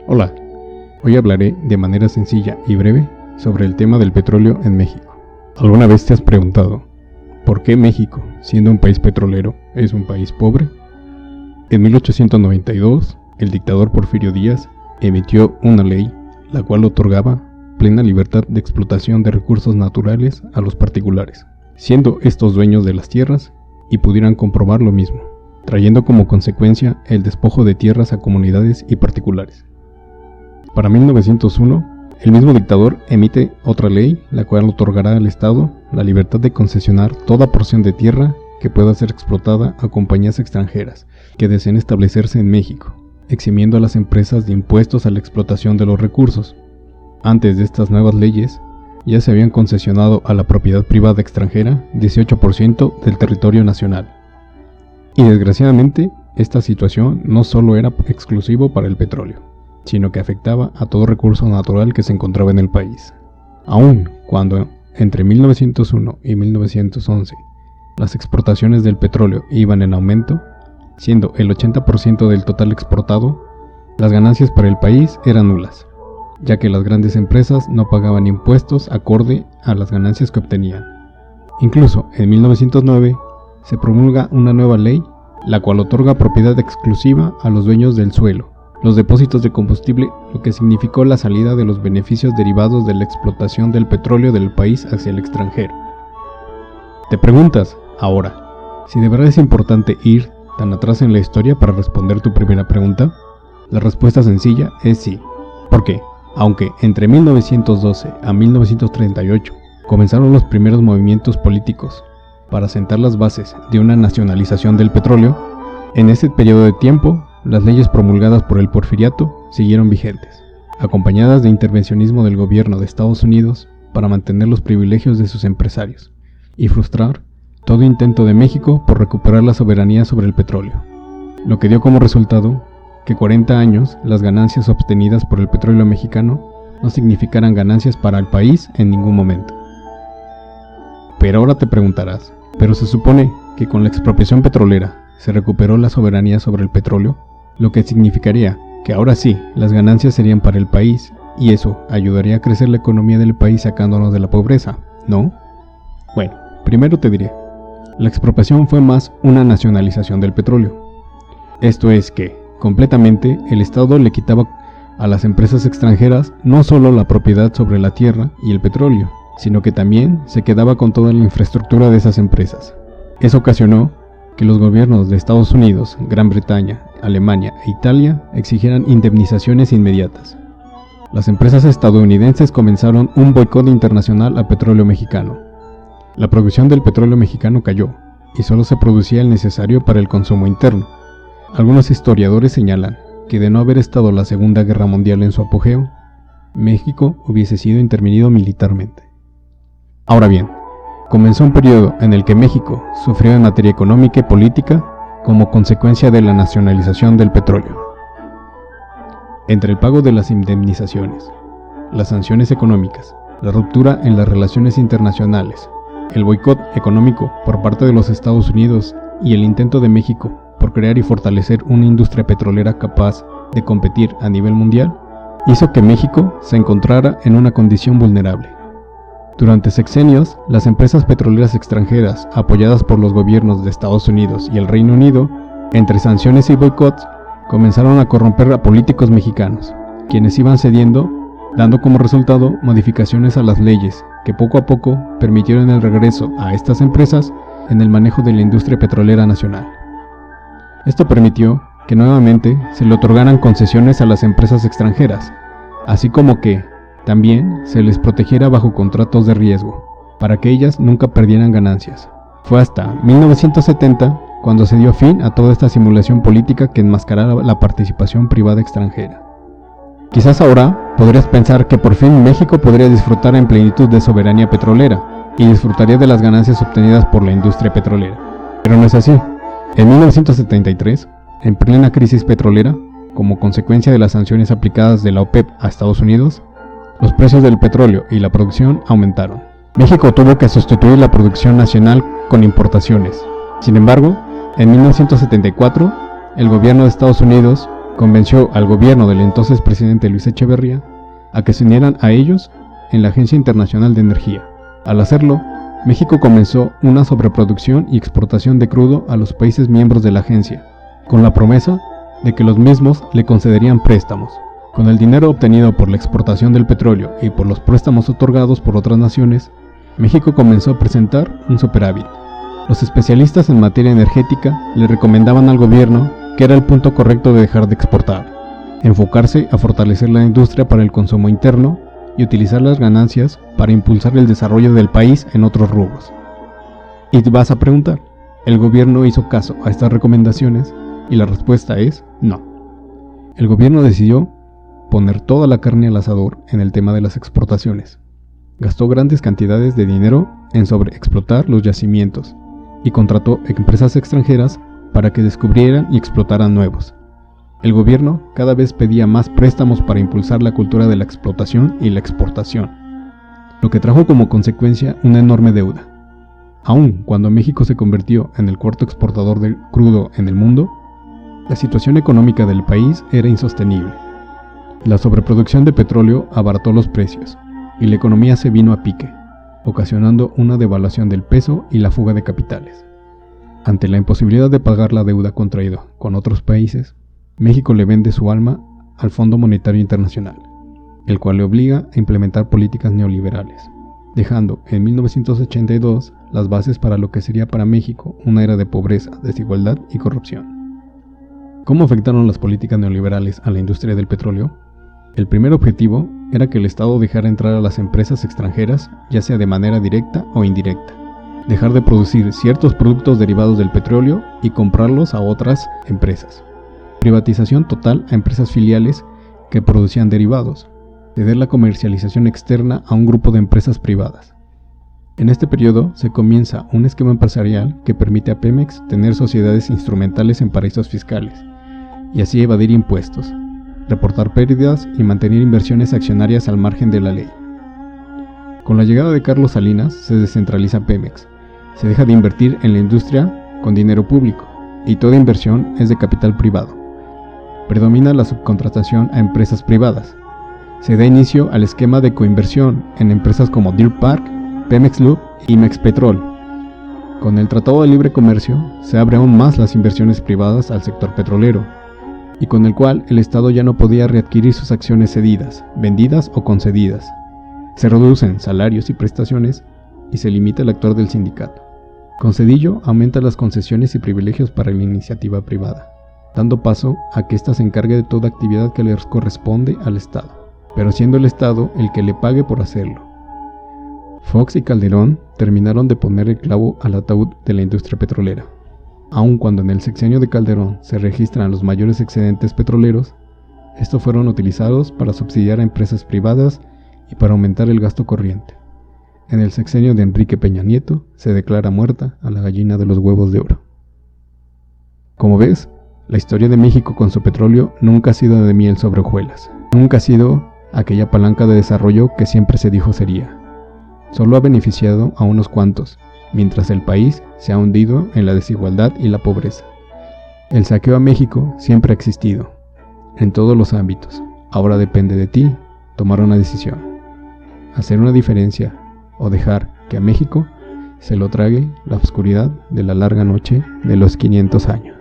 Hola, hoy hablaré de manera sencilla y breve sobre el tema del petróleo en México. ¿Alguna vez te has preguntado por qué México, siendo un país petrolero, es un país pobre? En 1892, el dictador Porfirio Díaz emitió una ley la cual otorgaba plena libertad de explotación de recursos naturales a los particulares, siendo estos dueños de las tierras y pudieran comprobar lo mismo, trayendo como consecuencia el despojo de tierras a comunidades y particulares. Para 1901, el mismo dictador emite otra ley, la cual otorgará al Estado la libertad de concesionar toda porción de tierra que pueda ser explotada a compañías extranjeras que deseen establecerse en México, eximiendo a las empresas de impuestos a la explotación de los recursos. Antes de estas nuevas leyes, ya se habían concesionado a la propiedad privada extranjera 18% del territorio nacional. Y desgraciadamente, esta situación no solo era exclusivo para el petróleo, sino que afectaba a todo recurso natural que se encontraba en el país. Aun cuando entre 1901 y 1911 las exportaciones del petróleo iban en aumento, siendo el 80% del total exportado, las ganancias para el país eran nulas, ya que las grandes empresas no pagaban impuestos acorde a las ganancias que obtenían. Incluso en 1909 se promulga una nueva ley, la cual otorga propiedad exclusiva a los dueños del suelo, los depósitos de combustible, lo que significó la salida de los beneficios derivados de la explotación del petróleo del país hacia el extranjero. Te preguntas, ahora, si de verdad es importante ir tan atrás en la historia para responder tu primera pregunta. La respuesta sencilla es sí. ¿Por qué? Aunque entre 1912 a 1938 comenzaron los primeros movimientos políticos para sentar las bases de una nacionalización del petróleo, en ese periodo de tiempo las leyes promulgadas por el Porfiriato siguieron vigentes, acompañadas de intervencionismo del gobierno de Estados Unidos para mantener los privilegios de sus empresarios y frustrar todo intento de México por recuperar la soberanía sobre el petróleo, lo que dio como resultado que 40 años las ganancias obtenidas por el petróleo mexicano no significaran ganancias para el país en ningún momento. Pero ahora te preguntarás, ¿pero se supone que con la expropiación petrolera se recuperó la soberanía sobre el petróleo? Lo que significaría que ahora sí, las ganancias serían para el país y eso ayudaría a crecer la economía del país sacándonos de la pobreza, ¿no? Bueno, primero te diré, la expropiación fue más una nacionalización del petróleo. Esto es que, completamente, el Estado le quitaba a las empresas extranjeras no solo la propiedad sobre la tierra y el petróleo, sino que también se quedaba con toda la infraestructura de esas empresas. Eso ocasionó que los gobiernos de Estados Unidos, Gran Bretaña, Alemania e Italia exigieran indemnizaciones inmediatas. Las empresas estadounidenses comenzaron un boicot internacional al petróleo mexicano. La producción del petróleo mexicano cayó, y solo se producía el necesario para el consumo interno. Algunos historiadores señalan que de no haber estado la Segunda Guerra Mundial en su apogeo, México hubiese sido intervenido militarmente. Ahora bien, comenzó un periodo en el que México sufrió en materia económica y política como consecuencia de la nacionalización del petróleo. Entre el pago de las indemnizaciones, las sanciones económicas, la ruptura en las relaciones internacionales, el boicot económico por parte de los Estados Unidos y el intento de México por crear y fortalecer una industria petrolera capaz de competir a nivel mundial, hizo que México se encontrara en una condición vulnerable. Durante sexenios, las empresas petroleras extranjeras, apoyadas por los gobiernos de Estados Unidos y el Reino Unido, entre sanciones y boicots, comenzaron a corromper a políticos mexicanos, quienes iban cediendo, dando como resultado modificaciones a las leyes que poco a poco permitieron el regreso a estas empresas en el manejo de la industria petrolera nacional. Esto permitió que nuevamente se le otorgaran concesiones a las empresas extranjeras, así como que también se les protegiera bajo contratos de riesgo, para que ellas nunca perdieran ganancias. Fue hasta 1970 cuando se dio fin a toda esta simulación política que enmascaraba la participación privada extranjera. Quizás ahora podrías pensar que por fin México podría disfrutar en plenitud de soberanía petrolera y disfrutaría de las ganancias obtenidas por la industria petrolera. Pero no es así. En 1973, en plena crisis petrolera, como consecuencia de las sanciones aplicadas de la OPEP a Estados Unidos, los precios del petróleo y la producción aumentaron. México tuvo que sustituir la producción nacional con importaciones. Sin embargo, en 1974, el gobierno de Estados Unidos convenció al gobierno del entonces presidente Luis Echeverría a que se unieran a ellos en la Agencia Internacional de Energía. Al hacerlo, México comenzó una sobreproducción y exportación de crudo a los países miembros de la agencia, con la promesa de que los mismos le concederían préstamos. Con el dinero obtenido por la exportación del petróleo y por los préstamos otorgados por otras naciones, México comenzó a presentar un superávit. Los especialistas en materia energética le recomendaban al gobierno que era el punto correcto de dejar de exportar, enfocarse a fortalecer la industria para el consumo interno y utilizar las ganancias para impulsar el desarrollo del país en otros rubros. Y te vas a preguntar, ¿el gobierno hizo caso a estas recomendaciones? Y la respuesta es no. El gobierno decidió poner toda la carne al asador en el tema de las exportaciones. Gastó grandes cantidades de dinero en sobreexplotar los yacimientos y contrató empresas extranjeras para que descubrieran y explotaran nuevos. El gobierno cada vez pedía más préstamos para impulsar la cultura de la explotación y la exportación, lo que trajo como consecuencia una enorme deuda. Aun cuando México se convirtió en el cuarto exportador de crudo en el mundo, la situación económica del país era insostenible. La sobreproducción de petróleo abarató los precios y la economía se vino a pique, ocasionando una devaluación del peso y la fuga de capitales. Ante la imposibilidad de pagar la deuda contraída con otros países, México le vende su alma al Fondo Monetario Internacional, el cual le obliga a implementar políticas neoliberales, dejando en 1982 las bases para lo que sería para México una era de pobreza, desigualdad y corrupción. ¿Cómo afectaron las políticas neoliberales a la industria del petróleo? El primer objetivo era que el Estado dejara entrar a las empresas extranjeras, ya sea de manera directa o indirecta, dejar de producir ciertos productos derivados del petróleo y comprarlos a otras empresas. Privatización total a empresas filiales que producían derivados, ceder la comercialización externa a un grupo de empresas privadas. En este periodo se comienza un esquema empresarial que permite a Pemex tener sociedades instrumentales en paraísos fiscales y así evadir impuestos, reportar pérdidas y mantener inversiones accionarias al margen de la ley. Con la llegada de Carlos Salinas se descentraliza Pemex, se deja de invertir en la industria con dinero público y toda inversión es de capital privado. Predomina la subcontratación a empresas privadas. Se da inicio al esquema de coinversión en empresas como Deer Park, Pemex Lube y Mexpetrol. Con el Tratado de Libre Comercio se abre aún más las inversiones privadas al sector petrolero, y con el cual el Estado ya no podía readquirir sus acciones cedidas, vendidas o concedidas. Se reducen salarios y prestaciones y se limita el actuar del sindicato. Con Cedillo aumenta las concesiones y privilegios para la iniciativa privada, dando paso a que ésta se encargue de toda actividad que les corresponde al Estado, pero siendo el Estado el que le pague por hacerlo. Fox y Calderón terminaron de poner el clavo al ataúd de la industria petrolera. Aun cuando en el sexenio de Calderón se registran los mayores excedentes petroleros, estos fueron utilizados para subsidiar a empresas privadas y para aumentar el gasto corriente. En el sexenio de Enrique Peña Nieto se declara muerta a la gallina de los huevos de oro. Como ves, la historia de México con su petróleo nunca ha sido de miel sobre hojuelas. Nunca ha sido aquella palanca de desarrollo que siempre se dijo sería. Solo ha beneficiado a unos cuantos, mientras el país se ha hundido en la desigualdad y la pobreza. El saqueo a México siempre ha existido, en todos los ámbitos. Ahora depende de ti tomar una decisión, hacer una diferencia o dejar que a México se lo trague la oscuridad de la larga noche de los 500 años.